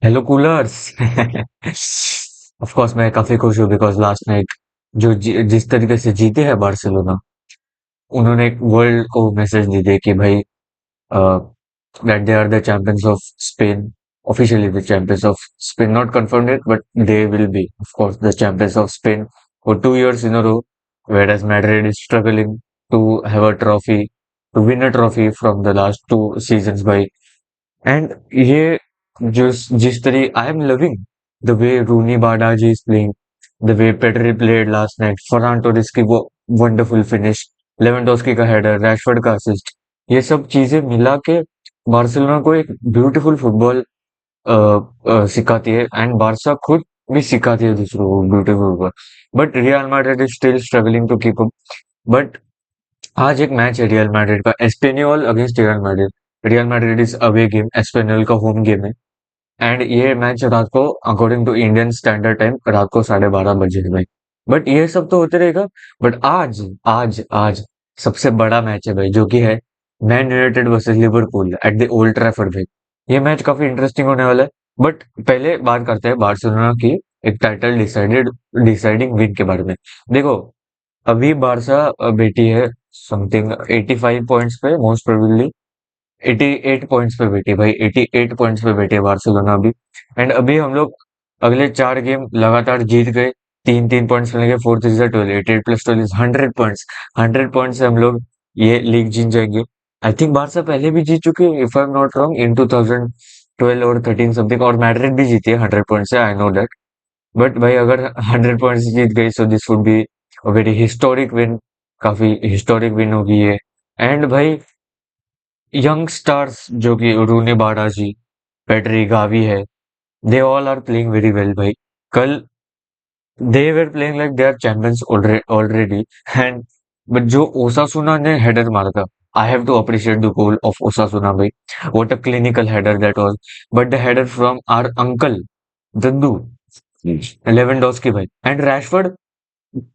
Hello coolers. Of course मैं काफी खुश हूँ बिकॉज लास्ट नाइट जिस तरीके से जीते हैं बार्सिलोना। उन्होंने एक वर्ल्ड को मैसेज दे दिया कि भाई that they are the champions of Spain, officially the champions of Spain, not confirmed yet, but they will be, of course, the champions of Spain for 2 years in a row, whereas Madrid is struggling to have a trophy, to win a trophy from the last two seasons by. And ये जिस तरी I am loving the way Rooney Badaji is playing, the way Pedri played last night, Ferran Torres की वो wonderful finish, Lewandowski का header, Rashford का assist, ये सब चीजें मिला के बार्सिलोना को एक ब्यूटीफुल फुटबॉल सिखाती है एंड बारसा खुद भी सिखाती है दूसरों को beautiful football. But Real Madrid is still struggling to keep up. But आज एक मैच है रियल मैड्रिड का, Espanyol against Real Madrid. Real Madrid is away game, Espanyol का होम गेम है। एंड ये मैच रात को according to Indian standard time रात को 12:30 बजे है भाई। बट ये सब तो होते रहेगा। बट आज आज आज सबसे बड़ा मैच है भाई, जो कि है man United versus Liverpool at the old Trafford भाई। ये मैच काफी इंटरेस्टिंग होने वाला है। बट पहले बात करते हैं बार्सिलोना की एक टाइटल डिसाइडिंग विन के बारे में। देखो, अभी बारसा बेटी है समथिंग 85 पॉइंट्स पे, मोस्ट प्रोबेबली 88 पॉइंट्स पे बैठी है भाई, 88 पॉइंट्स पे बैठी है बार्सिलोना अभी। एंड अभी हम लोग अगले 4 गेम लगातार जीत गए, 3-3 पॉइंट्स मिलेंगे, 4 3 12, 88 + 12 100 पॉइंट्स। 100 पॉइंट से हम लोग ये लीग जीत जाएंगे। आई थिंक बारसा पहले भी जीत चुके हैं, if I am not wrong, in 2012 और 13 समथिंग, और मैड्रिड भी जीती है 100 पॉइंट से, आई नो दैट। बट भाई अगर 100 पॉइंट्स जीत गई, so this would be very historic win, काफी हिस्टोरिक विन होगी ये। एंड भाई यंग स्टार्स जो कि रूने बाड़ाजी, पेड्री, गावी है, they all are playing very well भाई। कल they were playing like they are champions already. And but जो ओसासुना ने हेडर मारा था, I have to appreciate the goal of Osasuna भाई। What a clinical header that was. But the header from our uncle दद्दू Lewandowski भाई, and Rashford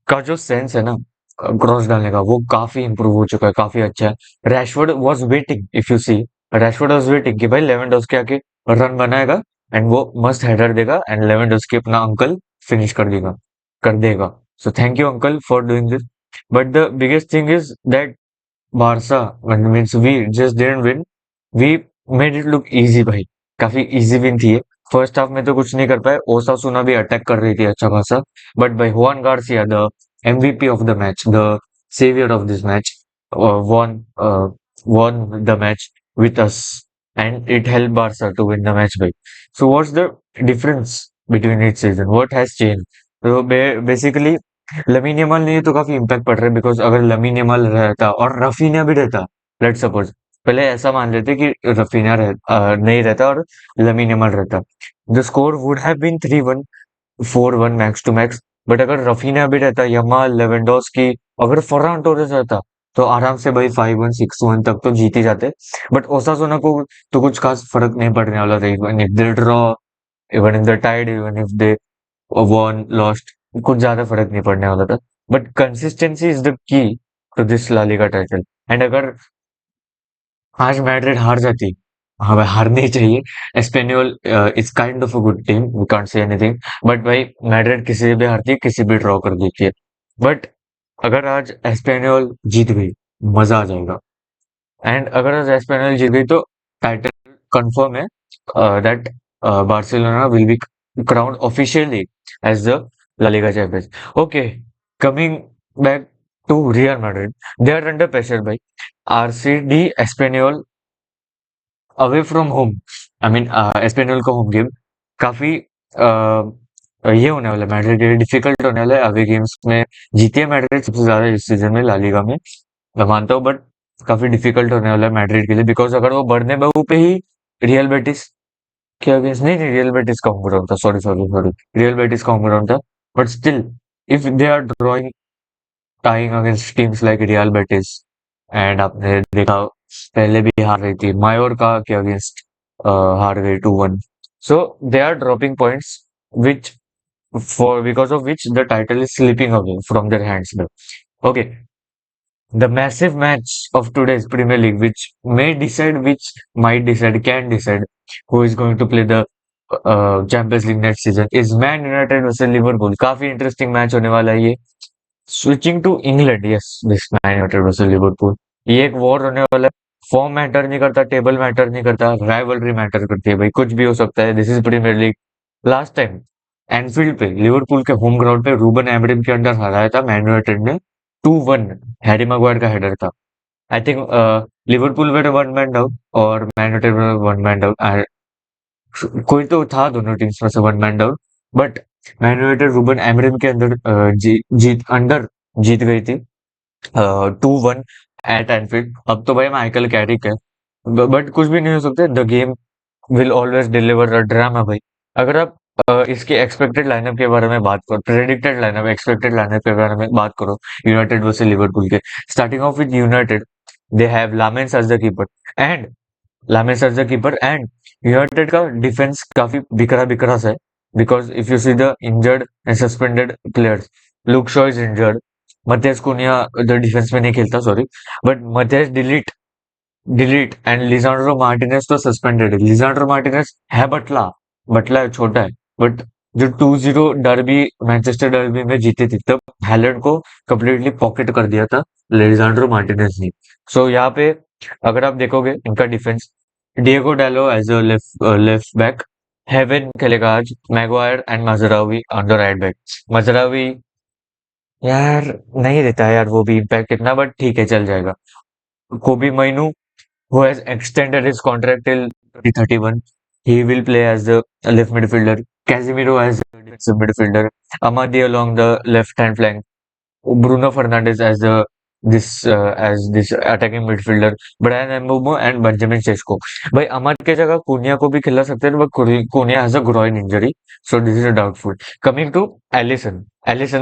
का जो sense है ना क्रॉस डालने का, वो काफी इंप्रूव हो चुका है, काफी अच्छा है। Rashford was waiting, if you see, Rashford was waiting कि भाई लेवेंडोस्की आके रन बनाएगा एंड वो मस्त हेडर देगा एंड लेवेंडोस्की अपना अंकल फिनिश कर देगा। So thank you uncle for doing this. But the biggest thing is that Barca means we just didn't win, we made it look easy भाई। काफी easy win थी ये। First half में तो कुछ नहीं कर पाए, ओसासुना भी अटैक कर रही थी अच्छा खासा। बट भाई Hwan Garcia, the MVP of the match, the savior of this match, won won the match with us, and it helped Barca to win the match. By so, what's the difference between each season? What has changed? So basically, Lamine Yamal ने तो काफी impact पड़ रहा है, because अगर lamin Yamal रहता और रफीना भी रहता, लेट सपोज, पहले ऐसा मान लेते कि रफीना नहीं रहता और लमीन यमाल रहता, the score would have been 3-1, 4-1 max to max. But अगर रफीना भी रहता, यमाल, लेवेंडोस्की, अगर फर्रान टोरेस रहता, तो आराम से भाई 5-1 6-1 तक तो जीत ही जाते। बट ओसासुना को तो कुछ खास फर्क नहीं पड़ने वाला था, even if they draw, even if they tied, even if they won lost, कुछ ज्यादा फर्क नहीं पड़ने वाला था। But consistency is the key to this La Liga title. And अगर आज मैड्रिड हार जाती, हाँ भाई हारनी ही चाहिए, Espanyol is kind of a good team, we can't say anything. But भाई मैड्रिड किसी से भी हारती है, किसी भी ड्रॉ कर देती है। बट अगर आज एस्पेन्योल जीत गई, मजा आ जाएगा। एंड अगर आज एस्पेन्योल जीत गई तो टाइटल कंफर्म है, that Barcelona will be crowned officially as the La Liga champions. Okay, coming back to Real Madrid, they are under pressure by RCD Espanyol away from home. I mean Espanyol का home game काफी ये होने वाला है, Madrid के लिए difficult होने वाला है अवे गेम्स में। जीती है मैड्रिड सबसे ज्यादा इस सीजन में ला लीगा में, मैं मानता हूँ, बट काफी डिफिकल्ट होने वाला है मैड्रिड के लिए, बिकॉज अगर वो बर्नेबाउ पे ही रियल बेटिस के अगेंस्ट, नहीं नहीं रियल बेटिस का होम ग्राउंड था, sorry sorry sorry, Real Betis का होम ग्राउंड था। But still if they are drawing, tying against teams like Real Betis, and आपने देखा पहले भी हार रही थी मायोर्का के अगेंस्ट, हार गई 2-1। So they are dropping points which for because of which the title is slipping away from their hands. Okay, the massive match of today's Premier League, which may decide, which might decide, can decide who is going to play the Champions League next season is Man United versus Liverpool. काफी interesting match होने वाला है ये। Switching to England, yes, this Man United versus Liverpool. ये एक war होने वाला है। फॉर्म मैटर नहीं करता, टेबल मैटर नहीं करता, राइवलरी मैटर करती है भाई, कुछ भी हो सकता है। This is Premier League. Last time Anfield पे, लिवरपूल के होम ग्राउंड पे रूबन एमरिम के अंडर हराया था मैन यूनाइटेड ने 2-1। हैरी मैगवायर का हेडर था। I think Liverpool were one man down और Man United one man down. कोई तो था दोनों टीम्स में से one man down. But Man United Ruben Amorim के अंदर जीत अंडर जीत गई थी 2-1 एट एनफील्ड। अब तो भाई माइकल कैरिक है, बट कुछ भी नहीं हो सकता। The game will always deliver a drama भाई। अगर आप इसके एक्सपेक्टेड लाइनअप के बारे में बात करो, प्रेडिक्टेड लाइनअप, एक्सपेक्टेड लाइनअप के बारे में बात करो यूनाइटेड वर्सेस लिवरपूल के। Starting of with United, they have Lammens as the keeper and Lammens as the keeper and United का डिफेंस काफी बिखरा बिखरा सा है। Because if you see the injured and suspended players, look Shaw is injured, Matheus Cunha the defence में नहीं खेलता, sorry, but Matthijs de Ligt de Ligt and Lisandro Martinez तो सस्पेंडेड है। लिसांड्रो मार्टिनेज है बटला, बटला है, छोटा है, बट जो 2-0 डर्बी, मैनचेस्टर डर्बी में जीती थी, तब हैलैंड को कंप्लीटली पॉकेट कर दिया था लिसांड्रो मार्टिनेज ने। सो यहाँ पे अगर आप देखोगे इनका defence, Diego Dalot as a left back, Heaven खेलेगा आज, Maguire and Mazraoui on the right back. Mazraoui यार नहीं देता है यार वो भी इम्पैक्ट इतना, बट ठीक है, चल जाएगा। कोबी माइनू, who has extended his contract till 2031. He will play as the left midfielder. Casemiro as the defensive midfielder. Amadi along the left hand flank. Bruno Fernandes as this attacking midfielder. Brian Mbeumo and Benjamin Sesko. भाई अमर के जगह कुनिया को भी खिला सकते हैं, but Kuniya has a groin injury, so this is a doubtful. Coming to Alisson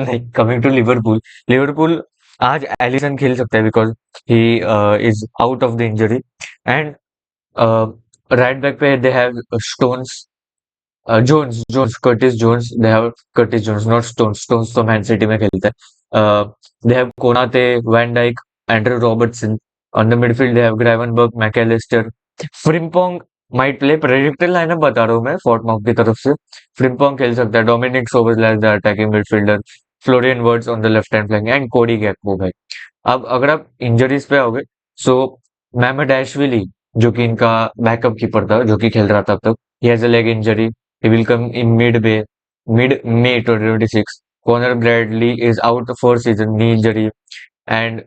नहीं, coming to Liverpool. Liverpool आज एलिसन खेल सकता है because he is out of the injury. And right back पे they have Stones, Jones Curtis Jones, they have Curtis Jones, not Stones. Stones तो Man City में खेलता है। They have Konate, van Dijk, Andrew Robertson. On the midfield they have Gravenberch, Mac Allister, Frimpong might play. Predicted lineup बता रहा हूँ मैं फोर्टमाउथ की तरफ से। फ्रिम्पोंग खेल सकता है, Dominik Szoboszlai the attacking midfielder, Florian Wirtz on the left hand flank and Cody Gakpo भाई। अब अगर आप इंजरीज पे आओगे, सो मैमडैशविली जो कि इनका बैकअप कीपर था, जो कि खेल रहा था अब तक, he has a leg injury, he will come in mid May 2026। Conor Bradley is out for season, knee injury. And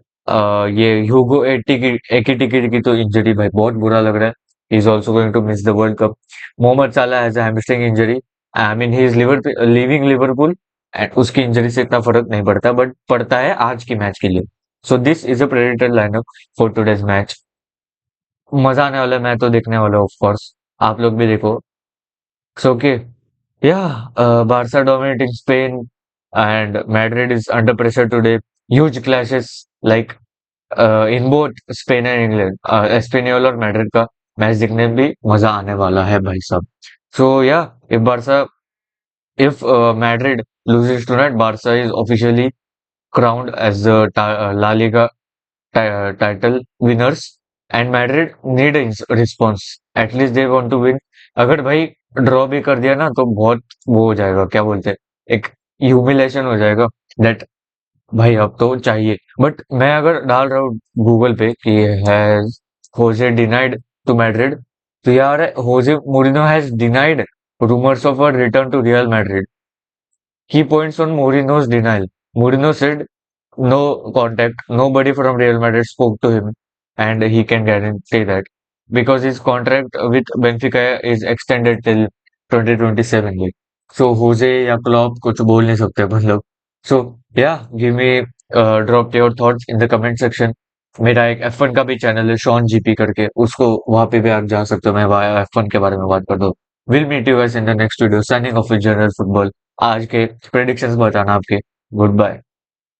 ये ह्यूगो एकिटिकी की तो इंजरी भाई बहुत बुरा लग रहा है। He is also going to miss the world cup. Mohamed Salah has a hamstring injury. I mean he is living Liverpool and उसकी इंजरी से इतना फर्क नहीं पड़ता, बट पड़ता है आज की मैच के लिए। So this is a predicted lineup for today's match. मजा आने वाला है, मैं तो देखने वाला हूँ ऑफ कोर्स, आप लोग भी देखो। So okay, yeah Barca dominating Spain and Madrid is under pressure today. Huge clashes like in both Spain and England. Espanyol और मैड्रिड का मैच देखने में भी मजा आने वाला है भाई साहब। सो या if Barça if Madrid loses tonight, Barca is officially crowned as the La Liga title winners, and Madrid need a response. At least they want to win. अगर भाई ड्रॉ भी कर दिया ना तो बहुत वो हो जाएगा, क्या बोलते हैं, एक ह्यूमिलेशन हो जाएगा। दैट भाई अब तो चाहिए। बट मैं अगर डाल रहा हूँ गूगल पे कि has Jose denied to Madrid, तो यार Jose Mourinho has denied rumors of a return to Real Madrid. Key points on Mourinho's denial. Mourinho said no contact, nobody from Real Madrid spoke to him, and he can guarantee that because his contract with Benfica is extended till 2027. Like. So Jose या Klopp कुछ बोल नहीं सकते अपन लोग. So yeah, give me drop your thoughts in the comment section. मेरा एक F1 का भी चैनल है शॉन जीपी करके, उसको वहां पे भी आप जा सकते हो, मैं वहाँ F1 के बारे में बात कर दो। Will meet you guys in the next video, signing off General Football. आज के प्रेडिक्शंस बताना आपके। Good bye.